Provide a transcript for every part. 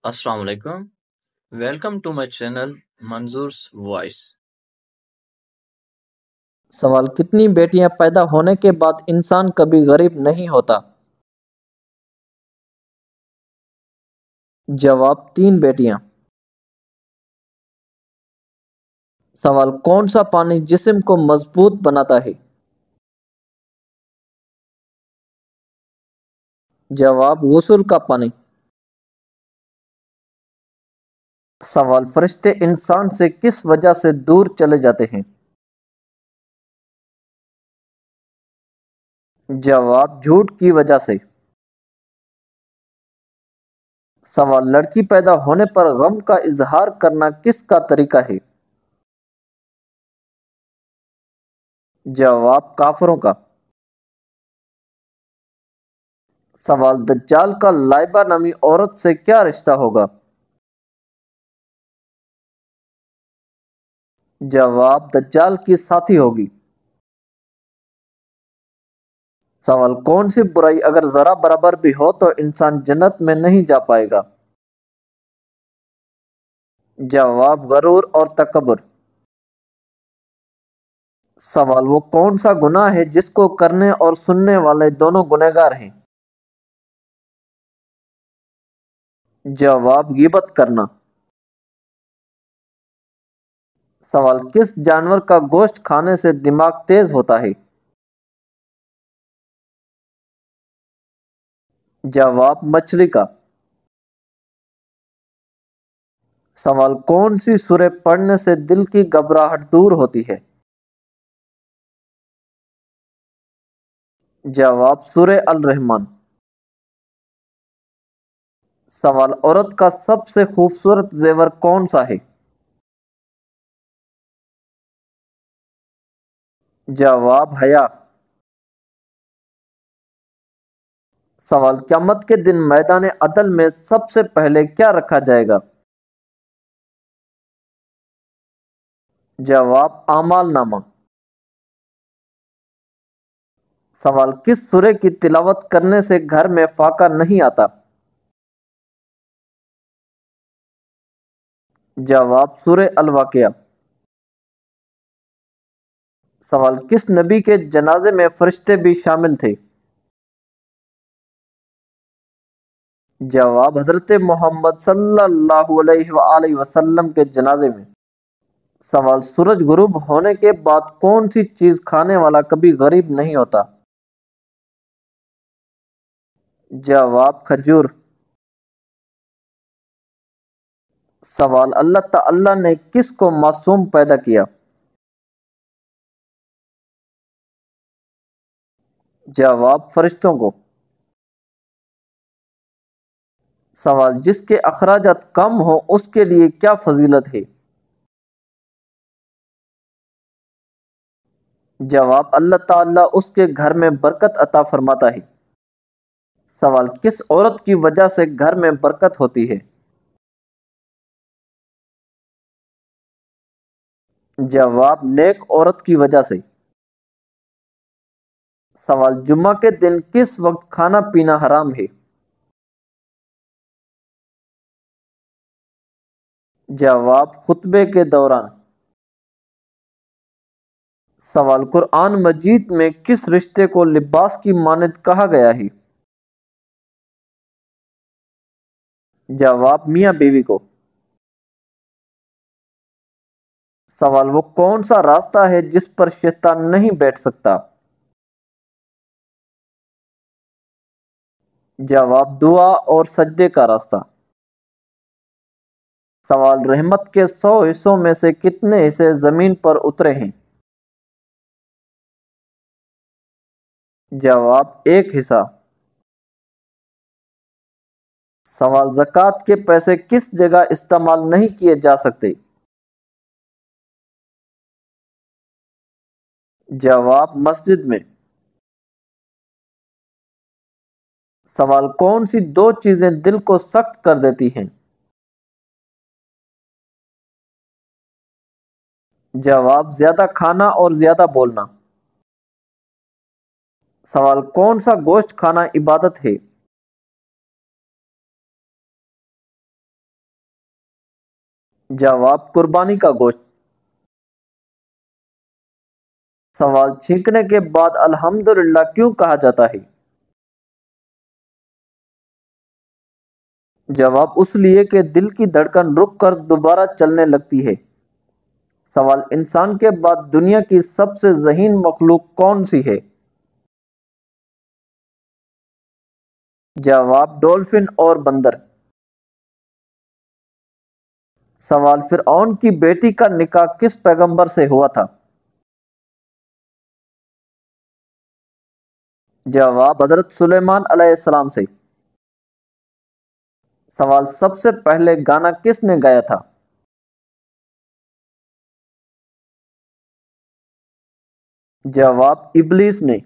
Assalamu alaikum. Welcome to my channel Manzoor's Voice. سوال: کتنی بیٹیاں پیدا ہونے کے بعد انسان کبھی غریب نہیں ہوتا؟ جواب: 3 بیٹیاں۔ سوال: کون سا پانی جسم کو مضبوط بناتا ہے؟ جواب: غسل کا پانی۔ سوال: فرشتے انسان سے کس وجہ سے دور چلے جاتے ہیں؟ جواب: جھوٹ کی وجہ سے۔ سوال: لڑکی پیدا ہونے پر غم کا اظہار کرنا کس کا طریقہ ہے؟ جواب: کافروں کا۔ سوال: دجال کا لائبہ نامی عورت سے کیا رشتہ ہوگا؟ جواب: دجال کی ساتھی ہوگی۔ سوال: کون سی برائی اگر ذرا برابر بھی ہو تو انسان جنت میں نہیں جا پائے گا؟ جواب: غرور اور تکبر۔ سوال: وہ کون سا گناہ ہے جس کو کرنے اور سننے والے دونوں گنہگار ہیں؟ جواب: غیبت کرنا۔ سوال: کس جانور کا گوشت کھانے سے دماغ تیز ہوتا ہے؟ جواب: مچھلی کا۔ سوال: کون سی سورہ پڑھنے سے دل کی گھبراہٹ دور ہوتی ہے؟ جواب: سورہ الرحمن۔ سوال: عورت کا سب سے خوبصورت زیور کون سا ہے؟ جواب: حیا۔ سوال: قیامت کے دن میدان عدل میں سب سے پہلے کیا رکھا جائے گا؟ جواب: اعمال نامہ۔ سوال: کس سورہ کی تلاوت کرنے سے گھر میں فاقہ نہیں آتا؟ جواب: سورہ الواقعہ۔ سوال: کس نبی کے جنازے میں فرشتے بھی شامل تھے؟ جواب: حضرت محمد صلی اللہ علیہ وآلہ وسلم کے جنازے میں۔ سوال: سورج غروب ہونے کے بعد کون سی چیز کھانے والا کبھی غریب نہیں ہوتا؟ جواب: کھجور۔ سوال: اللہ تعالی نے کس کو معصوم پیدا کیا؟ جواب: فرشتوں کو۔ سوال: جس کے اخراجات کم ہوں اس کے لیے کیا فضیلت ہے؟ جواب: اللہ تعالیٰ اس کے گھر میں برکت عطا فرماتا ہے۔ سوال: کس عورت کی وجہ سے گھر میں برکت ہوتی ہے؟ جواب: نیک عورت کی وجہ سے۔ سوال: جمعہ کے دن کس وقت کھانا پینا حرام ہے؟ جواب: خطبے کے دوران۔ سوال: قرآن مجید میں کس رشتے کو لباس کی مانند کہا گیا ہے؟ جواب: میاں بیوی کو۔ سوال: وہ کون سا راستہ ہے جس پر شیطان نہیں بیٹھ سکتا؟ جواب: دعا اور سجدے کا راستہ۔ سوال: رحمت کے 100 حصوں میں سے کتنے حصے زمین پر اترے ہیں؟ جواب: 1 حصہ۔ سوال: زکوٰۃ کے پیسے کس جگہ استعمال نہیں کیے جا سکتے؟ جواب: مسجد میں۔ سوال: کون سی 2 چیزیں دل کو سخت کر دیتی ہیں؟ جواب: زیادہ کھانا اور زیادہ بولنا۔ سوال: کون سا گوشت کھانا عبادت ہے؟ جواب قربانی کا گوشت۔ سوال چھینکنے کے بعد الحمدللہ کیوں کہا جاتا ہے؟ جواب اس لیے کہ دل کی دھڑکن رک کر دوبارہ چلنے لگتی ہے۔ سوال انسان کے بعد دنیا کی سب سے ذہین مخلوق کون سی ہے؟ جواب ڈولفن اور بندر۔ سوال فرعون کی بیٹی کا نکاح کس پیغمبر سے ہوا تھا؟ جواب حضرت سلیمان علیہ السلام سے۔ سوال سب سے پہلے گانا کس نے گایا تھا؟ جواب ابلیس نے۔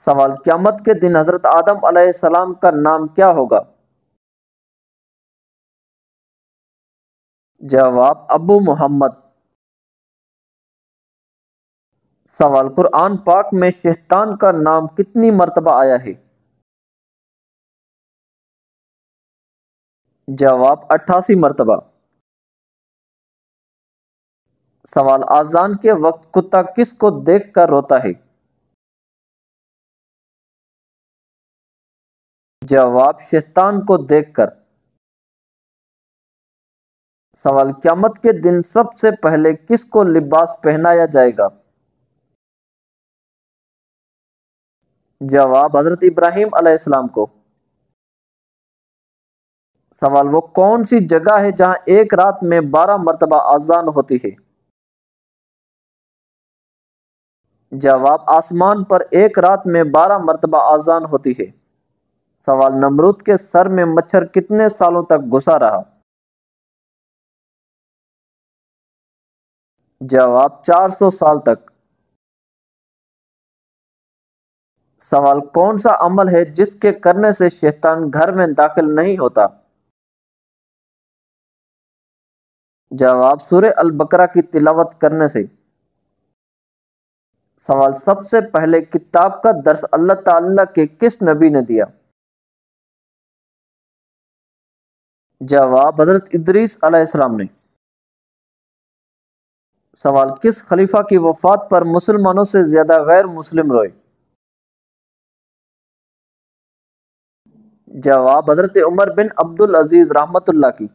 سوال قیامت کے دن حضرت آدم علیہ السلام کا نام کیا ہوگا؟ جواب ابو محمد۔ سوال قرآن پاک میں شیطان کا نام کتنی مرتبہ آیا ہے؟ جواب 88 مرتبہ۔ سوال اذان کے وقت کتا کس کو دیکھ کر روتا ہے؟ جواب شیطان کو دیکھ کر۔ سوال قیامت کے دن سب سے پہلے کس کو لباس پہنایا جائے گا؟ جواب حضرت ابراہیم علیہ السلام کو۔ سوال وہ کون سی جگہ ہے جہاں ایک رات میں 12 مرتبہ اذان ہوتی ہے؟ جواب آسمان پر ایک رات میں 12 مرتبہ اذان ہوتی ہے۔ سوال نمرود کے سر میں مچھر کتنے سالوں تک گھسا رہا؟ جواب 400 سال تک۔ سوال کون سا عمل ہے جس کے کرنے سے شیطان گھر میں داخل نہیں ہوتا؟ جواب سورہ البقرہ کی تلاوت کرنے سے۔ سوال سب سے پہلے کتاب کا درس اللہ تعالیٰ کے کس نبی نے دیا؟ جواب حضرت ادریس علیہ السلام نے۔ سوال کس خلیفہ کی وفات پر مسلمانوں سے زیادہ غیر مسلم روئے؟ جواب حضرت عمر بن عبدالعزیز رحمۃ اللہ کی۔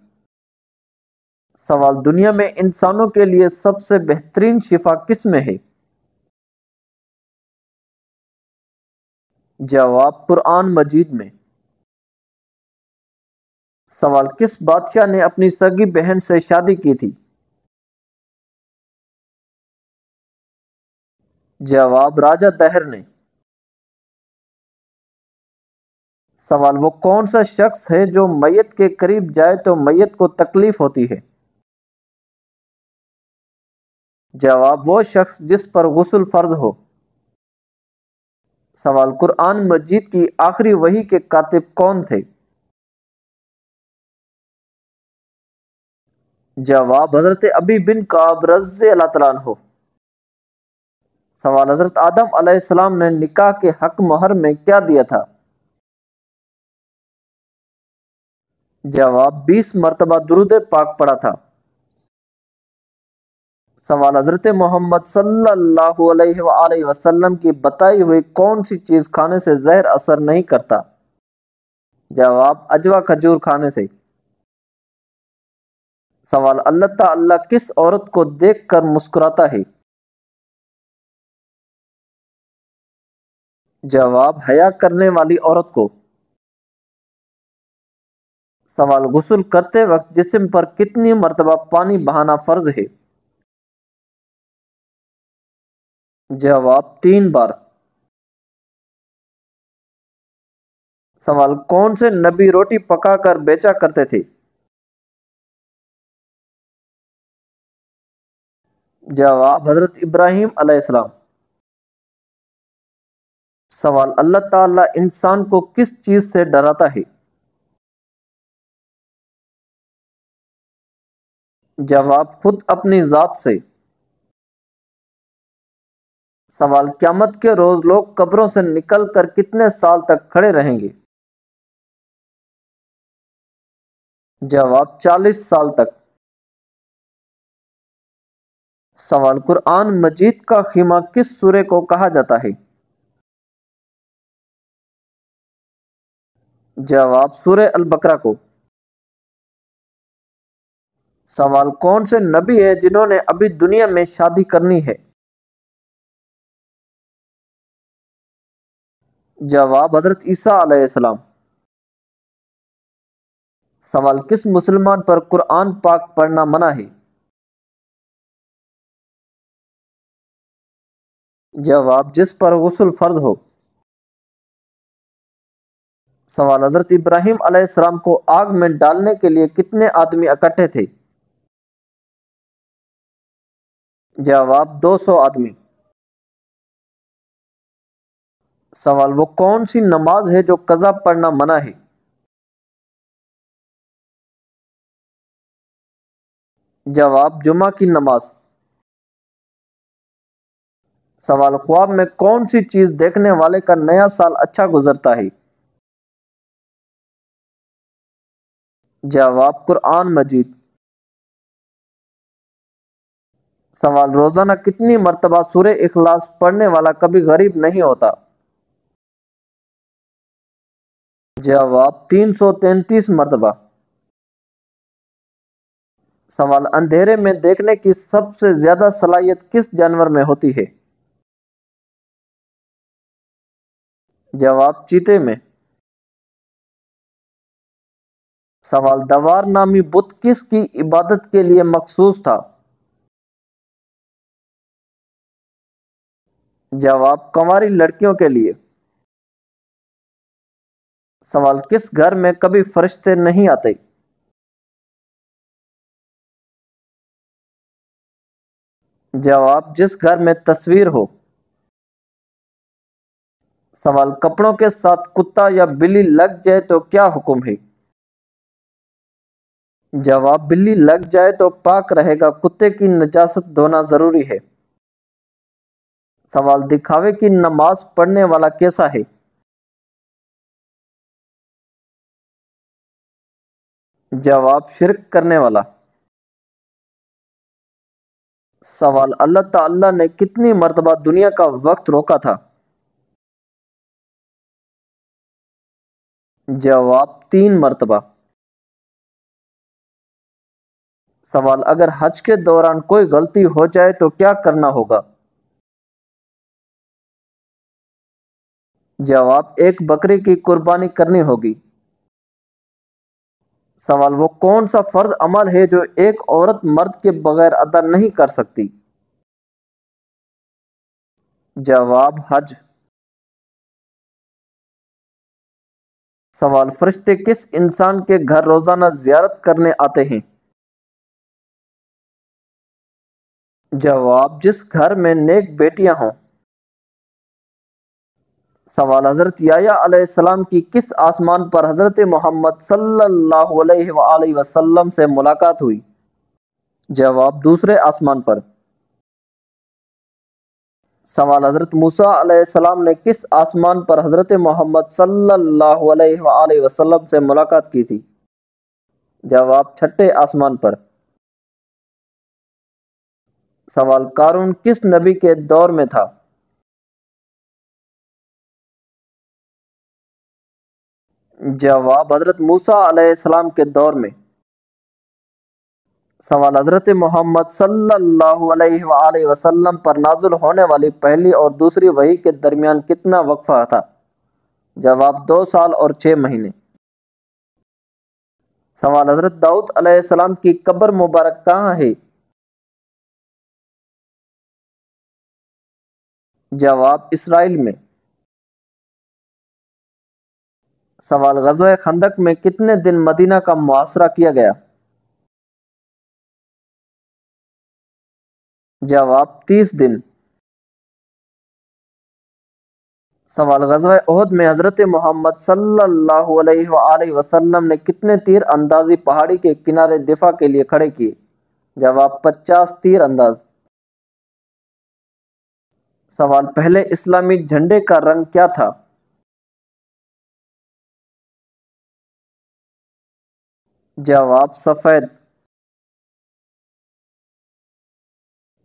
سوال دنیا میں انسانوں کے لیے سب سے بہترین شفا کس میں ہے؟ جواب قرآن مجید میں۔ سوال کس بادشاہ نے اپنی سگی بہن سے شادی کی تھی؟ جواب راجہ دہر نے۔ سوال وہ کون سا شخص ہے جو میت کے قریب جائے تو میت کو تکلیف ہوتی ہے؟ جواب وہ شخص جس پر غسل فرض ہو۔ سوال قرآن مجید کی آخری وحی کے کاتب کون تھے؟ جواب حضرت ابی بن کعب رضی اللہ تعالیٰ عنہ۔ سوال حضرت آدم علیہ السلام نے نکاح کے حق مہر میں کیا دیا تھا؟ جواب 20 مرتبہ درود پاک پڑھا تھا۔ سوال حضرت محمد صلی اللہ علیہ وآلہ وسلم کی بتائی ہوئی کون سی چیز کھانے سے زہر اثر نہیں کرتا؟ جواب اجوا کھجور کھانے سے۔ سوال اللہ تعالیٰ کس عورت کو دیکھ کر مسکراتا ہے؟ جواب حیا کرنے والی عورت کو۔ سوال غسل کرتے وقت جسم پر کتنی مرتبہ پانی بہانا فرض ہے؟ جواب 3 بار۔ سوال کون سے نبی روٹی پکا کر بیچا کرتے تھے؟ جواب حضرت ابراہیم علیہ السلام۔ سوال اللہ تعالیٰ انسان کو کس چیز سے ڈراتا ہے؟ جواب خود اپنی ذات سے۔ سوال قیامت کے روز لوگ قبروں سے نکل کر کتنے سال تک کھڑے رہیں گے؟ جواب 40 سال تک۔ سوال قرآن مجید کا خیمہ کس سورہ کو کہا جاتا ہے؟ جواب سورہ البقرہ کو۔ سوال کون سے نبی ہے جنہوں نے ابھی دنیا میں شادی کرنی ہے؟ جواب حضرت عیسیٰ علیہ السلام۔ سوال کس مسلمان پر قرآن پاک پڑھنا منع ہے؟ جواب جس پر غسل فرض ہو۔ سوال حضرت ابراہیم علیہ السلام کو آگ میں ڈالنے کے لیے کتنے آدمی اکٹھے تھے؟ جواب 200 آدمی۔ سوال وہ کون سی نماز ہے جو قضا پڑھنا منع ہے؟ جواب جمعہ کی نماز۔ سوال خواب میں کون سی چیز دیکھنے والے کا نیا سال اچھا گزرتا ہے؟ جواب قرآن مجید۔ سوال روزانہ کتنی مرتبہ سورہ اخلاص پڑھنے والا کبھی غریب نہیں ہوتا؟ جواب 333 مرتبہ۔ سوال اندھیرے میں دیکھنے کی سب سے زیادہ صلاحیت کس جانور میں ہوتی ہے؟ جواب چیتے میں۔ سوال دوار نامی بت کس کی عبادت کے لیے مخصوص تھا؟ جواب کنواری لڑکیوں کے لیے۔ سوال کس گھر میں کبھی فرشتے نہیں آتے؟ جواب جس گھر میں تصویر ہو۔ سوال کپڑوں کے ساتھ کتا یا بلی لگ جائے تو کیا حکم ہے؟ جواب بلی لگ جائے تو پاک رہے گا، کتے کی نجاست دھونا ضروری ہے۔ سوال دکھاوے کی نماز پڑھنے والا کیسا ہے؟ جواب شرک کرنے والا۔ سوال اللہ تعالی نے کتنی مرتبہ دنیا کا وقت روکا تھا؟ جواب 3 مرتبہ۔ سوال اگر حج کے دوران کوئی غلطی ہو جائے تو کیا کرنا ہوگا؟ جواب ایک بکری کی قربانی کرنی ہوگی۔ سوال وہ کون سا فرض عمل ہے جو ایک عورت مرد کے بغیر ادا نہیں کر سکتی؟ جواب حج۔ سوال فرشتے کس انسان کے گھر روزانہ زیارت کرنے آتے ہیں؟ جواب جس گھر میں نیک بیٹیاں ہوں۔ سوال حضرت یحییٰ علیہ السلام کی کس آسمان پر حضرت محمد صلی اللہ علیہ وآلہ وسلم سے ملاقات ہوئی؟ جواب دوسرے آسمان پر۔ سوال حضرت موسیٰ علیہ السلام نے کس آسمان پر حضرت محمد صلی اللہ علیہ وآلہ وسلم سے ملاقات کی تھی؟ جواب چھٹے آسمان پر۔ سوال قارون کس نبی کے دور میں تھا؟ جواب حضرت موسیٰ علیہ السلام کے دور میں۔ سوال حضرت محمد صلی اللہ علیہ وآلہ وسلم پر نازل ہونے والی پہلی اور دوسری وحی کے درمیان کتنا وقفہ تھا؟ جواب 2 سال اور 6 مہینے۔ سوال حضرت داؤد علیہ السلام کی قبر مبارک کہاں ہے؟ جواب اسرائیل میں۔ سوال غزوہ خندق میں کتنے دن مدینہ کا محاصرہ کیا گیا؟ جواب 30 دن۔ سوال غزوہ احد میں حضرت محمد صلی اللہ علیہ وآلہ وسلم نے کتنے تیر اندازی پہاڑی کے کنارے دفاع کے لیے کھڑے کیے؟ جواب 50 تیر انداز۔ سوال پہلے اسلامی جھنڈے کا رنگ کیا تھا؟ جواب سفید۔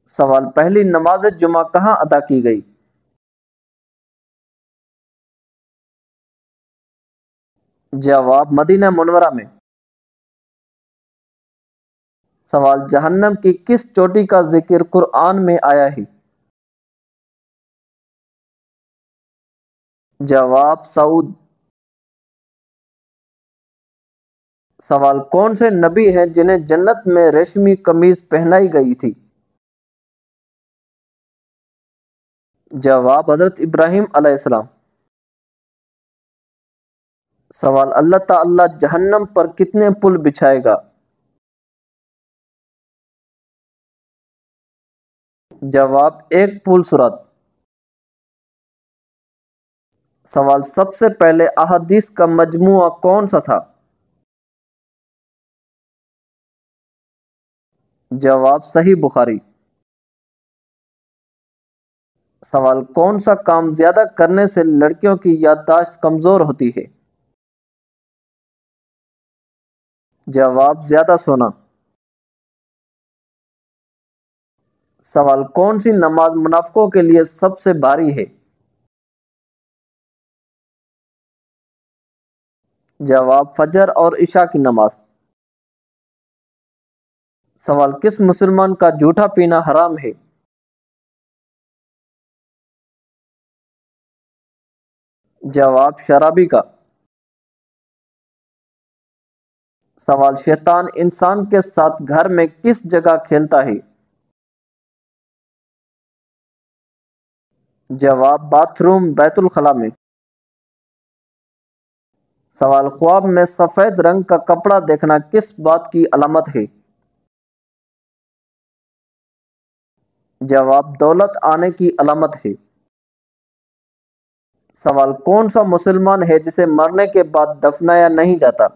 سوال پہلی نماز جمعہ کہاں ادا کی گئی؟ جواب مدینہ منورہ میں۔ سوال جہنم کی کس چوٹی کا ذکر قرآن میں آیا ہے؟ جواب سعود۔ سوال کون سے نبی ہیں جنہیں جنت میں ریشمی قمیض پہنائی گئی تھی؟ جواب حضرت ابراہیم علیہ السلام۔ سوال اللہ تعالی جہنم پر کتنے پل بچھائے گا؟ جواب ایک پل صراط۔ سوال سب سے پہلے احادیث کا مجموعہ کون سا تھا؟ جواب صحیح بخاری۔ سوال کون سا کام زیادہ کرنے سے لڑکیوں کی یادداشت کمزور ہوتی ہے؟ جواب زیادہ سونا۔ سوال کون سی نماز منافقوں کے لیے سب سے بھاری ہے؟ جواب فجر اور عشاء کی نماز۔ سوال کس مسلمان کا جھوٹا پینا حرام ہے؟ جواب شرابی کا۔ سوال شیطان انسان کے ساتھ گھر میں کس جگہ کھیلتا ہے؟ جواب باتھ روم بیت الخلاء میں۔ سوال خواب میں سفید رنگ کا کپڑا دیکھنا کس بات کی علامت ہے؟ جواب دولت آنے کی علامت ہے۔ سوال کون سا مسلمان ہے جسے مرنے کے بعد دفنایا نہیں جاتا؟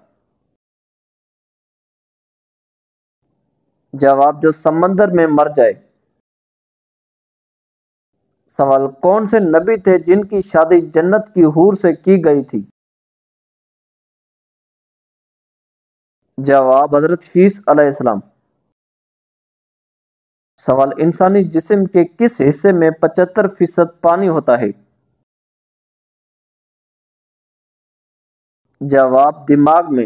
جواب جو سمندر میں مر جائے۔ سوال کون سے نبی تھے جن کی شادی جنت کی حور سے کی گئی تھی؟ جواب حضرت شیس علیہ السلام۔ سوال انسانی جسم کے کس حصے میں 75% پانی ہوتا ہے؟ جواب دماغ میں۔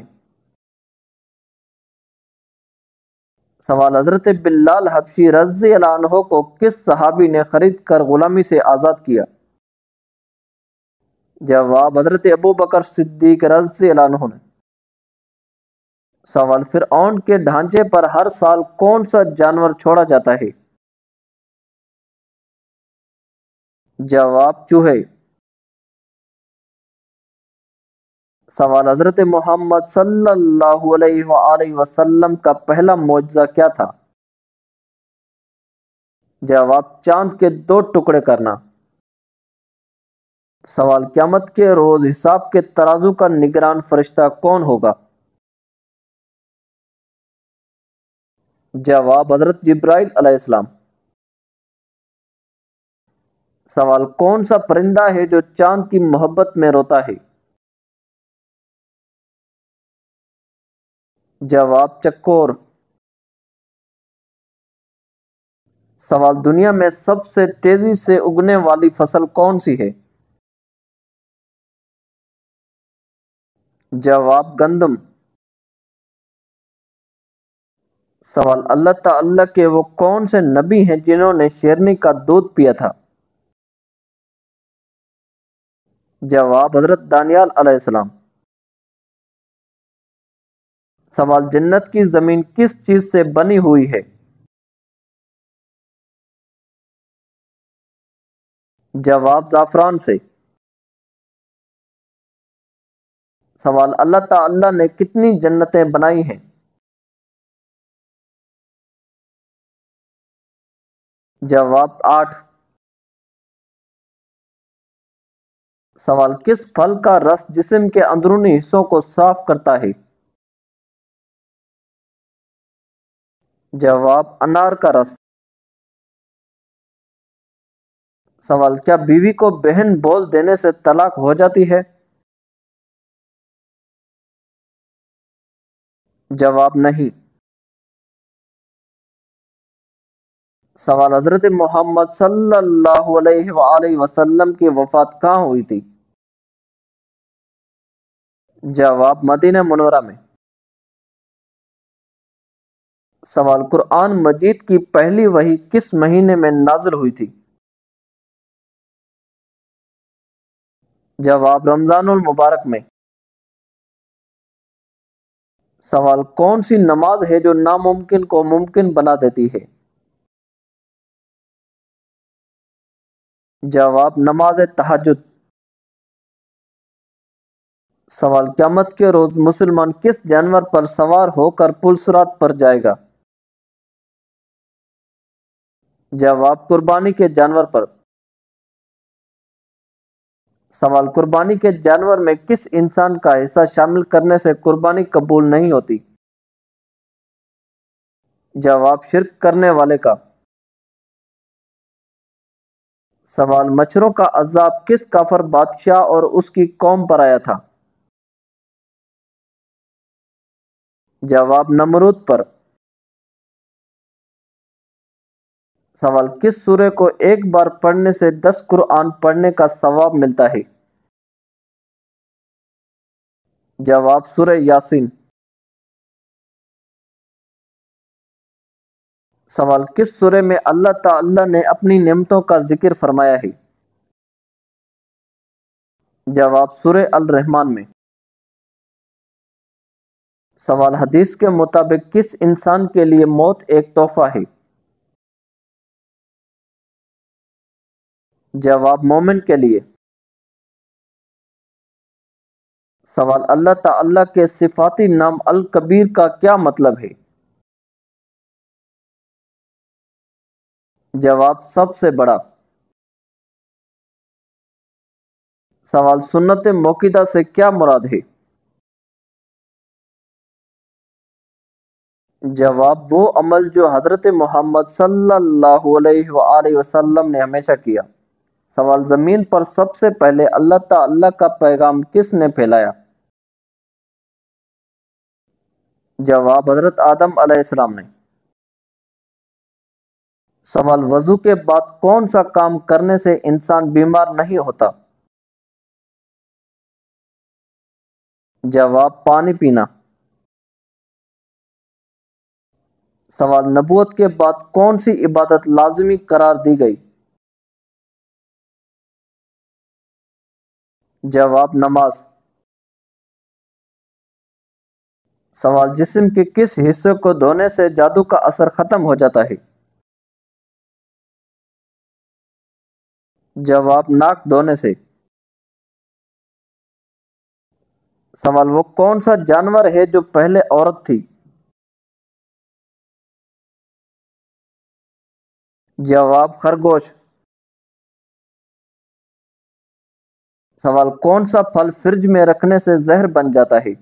سوال حضرت بلال حبشی رضی اللہ عنہ کو کس صحابی نے خرید کر غلامی سے آزاد کیا؟ جواب حضرت ابوبکر صدیق رضی اللہ عنہ نے۔ سوال فرعون کے ڈھانچے پر ہر سال کون سا جانور چھوڑا جاتا ہے؟ جواب چوہے۔ سوال حضرت محمد صلی اللہ علیہ وآلہ وسلم کا پہلا معجزہ کیا تھا؟ جواب چاند کے 2 ٹکڑے کرنا۔ سوال قیامت کے روز حساب کے ترازو کا نگران فرشتہ کون ہوگا؟ جواب حضرت جبرائیل علیہ السلام۔ سوال کون سا پرندہ ہے جو چاند کی محبت میں روتا ہے؟ جواب چکور۔ سوال دنیا میں سب سے تیزی سے اگنے والی فصل کون سی ہے؟ جواب گندم۔ سوال اللہ تعالی کے وہ کون سے نبی ہیں جنہوں نے شیرنی کا دودھ پیا تھا؟ جواب حضرت دانیال علیہ السلام۔ سوال جنت کی زمین کس چیز سے بنی ہوئی ہے؟ جواب زعفران سے۔ سوال اللہ تعالی نے کتنی جنتیں بنائی ہیں؟ جواب 8۔ سوال کس پھل کا رس جسم کے اندرونی حصوں کو صاف کرتا ہے؟ جواب انار کا رس۔ سوال کیا بیوی کو بہن بول دینے سے طلاق ہو جاتی ہے؟ جواب نہیں۔ سوال حضرت محمد صلی اللہ علیہ وآلہ وسلم کی وفات کہاں ہوئی تھی؟ جواب مدینہ منورہ میں۔ سوال قرآن مجید کی پہلی وحی کس مہینے میں نازل ہوئی تھی؟ جواب رمضان المبارک میں۔ سوال کون سی نماز ہے جو ناممکن کو ممکن بنا دیتی ہے؟ جواب نماز تہجد۔ سوال قیامت کے روز مسلمان کس جانور پر سوار ہو کر پل صراط پر جائے گا؟ جواب قربانی کے جانور پر۔ سوال قربانی کے جانور میں کس انسان کا حصہ شامل کرنے سے قربانی قبول نہیں ہوتی؟ جواب شرک کرنے والے کا۔ سوال مچھروں کا عذاب کس کافر بادشاہ اور اس کی قوم پر آیا تھا؟ جواب نمرود پر۔ سوال کس سورہ کو ایک بار پڑھنے سے 10 قرآن پڑھنے کا ثواب ملتا ہے؟ جواب سورہ یاسین۔ سوال کس سورہ میں اللہ تعالی نے اپنی نعمتوں کا ذکر فرمایا ہے؟ جواب سورہ الرحمن میں۔ سوال حدیث کے مطابق کس انسان کے لیے موت ایک تحفہ ہے؟ جواب مومن کے لیے۔ سوال اللہ تعالی کے صفاتی نام الکبیر کا کیا مطلب ہے؟ جواب سب سے بڑا۔ سوال سنت موقدہ سے کیا مراد ہے؟ جواب وہ عمل جو حضرت محمد صلی اللہ علیہ وآلہ وسلم نے ہمیشہ کیا۔ سوال زمین پر سب سے پہلے اللہ تعالی کا پیغام کس نے پھیلایا؟ جواب حضرت آدم علیہ السلام نے۔ سوال وضو کے بعد کون سا کام کرنے سے انسان بیمار نہیں ہوتا؟ جواب پانی پینا۔ سوال نبوت کے بعد کون سی عبادت لازمی قرار دی گئی؟ جواب نماز۔ سوال جسم کے کس حصے کو دھونے سے جادو کا اثر ختم ہو جاتا ہے؟ جواب ناک دھونے سے۔ سوال وہ کون سا جانور ہے جو پہلے عورت تھی؟ جواب خرگوش۔ سوال کون سا پھل فریج میں رکھنے سے زہر بن جاتا ہے؟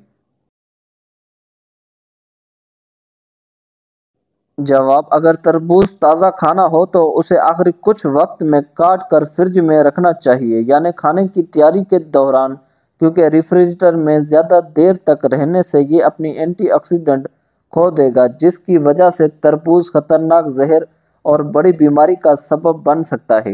جواب اگر تربوز تازہ کھانا ہو تو اسے آخری کچھ وقت میں کاٹ کر فریج میں رکھنا چاہیے، یعنی کھانے کی تیاری کے دوران، کیونکہ ریفریجریٹر میں زیادہ دیر تک رہنے سے یہ اپنی اینٹی آکسیڈنٹ کھو دے گا، جس کی وجہ سے تربوز خطرناک زہر اور بڑی بیماری کا سبب بن سکتا ہے۔